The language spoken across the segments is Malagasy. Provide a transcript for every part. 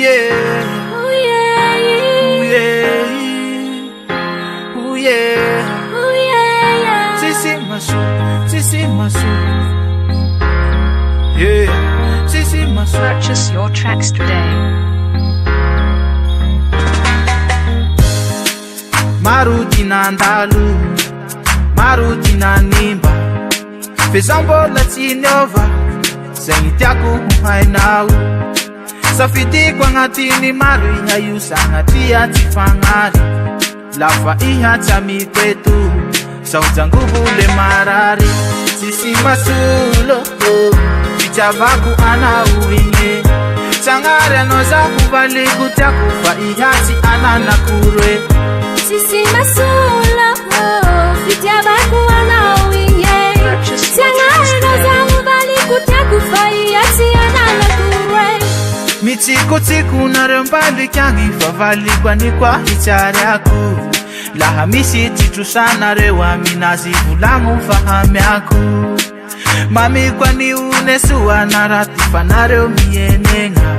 yeah, ooh yeah, ooh yeah, ooh yeah. ooh yeah, yeah. Sisi masu, yeah, sisi masu. Purchase your tracks today. Maruti na ndalu, maruti na nimba. Fezambola tsinova, saingy tiako hainao. Safidy ko agnatiny maro ihaio sanatria tsy fagnary. Lafa ihatsy amiko eto, zaho jangovo le marary. Sisy masolo, fitiavako anao igny. Sagnary anao zaho valiko tiako fa ihatsy ananako roe. Sisi masula, fitiavako anao igny. Sagnary anao zaho valiko tiako fa ihatsy ananako roe. Mitsikotsiko nareo mbaliky agny fa valiko aniko hitsariako. Laha misy tsitrosanareo aminazy volagno fahamiako. Mamiko anio nesoa naraty fa nareo mienegna.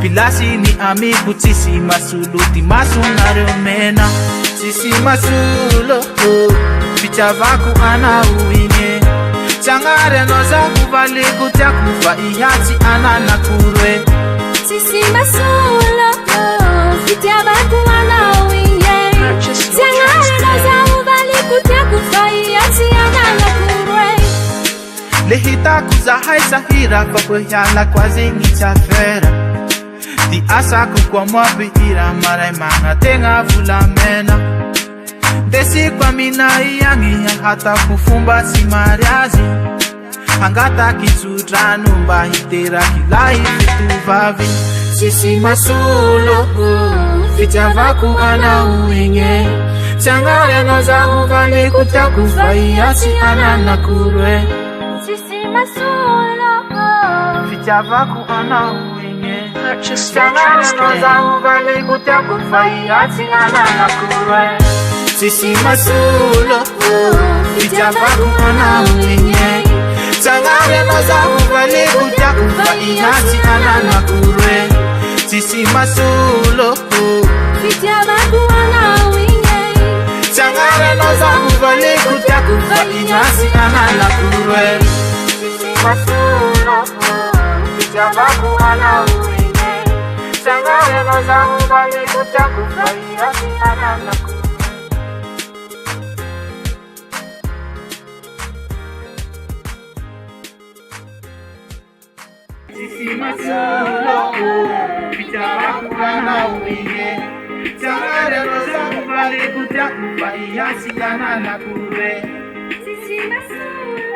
Pilasy ny amiko tsisy masolo ty maso nareo mena. Tsisy masolo, fitiavako anao igny. Sagnary anao zaho valiko tiako fa ihatsy ananako roe. Sisi masula, fitiavako anao igny. Sagnary anao zaho valiko tiako fa ihatsy ananako roe. Le hitako zahay sahira fa koa hialako azy igny tsy afera. Ty asako koa mampihira maray magnategna volamena. Desiko aminay agny ahatako fomba tsy mary azy. Hangataky tsodrano mba hiteraky lahy fitovavy. Sisi masolo, fitiavako anao igny. Sagnary anao zaho valiko tiako fa ihatsy ananako roe. Sisi masula, Fitiavako anao igny. Purchase your Sagnary tracks anao today. zaho valiko tiako fa ihatsy ananako roe. Sisi masolo, fitiavako anao igny. Sagnary anao zaho valiko tiako fa ihatsy ananako roe. Sisi masolo, fitiavako anao igny. Sagnary anao zaho valiko tiako fa ihatsy ananako roe. Sisi masolo, fitiavako anao igny. Sagnary anao zaho valiko tiako fa ihatsy ananako roe. Sisi masolo, fitiavako anao igny. Sagnary anao zaho valiko tiako fa ihatsy ananako roe. Sisi masula.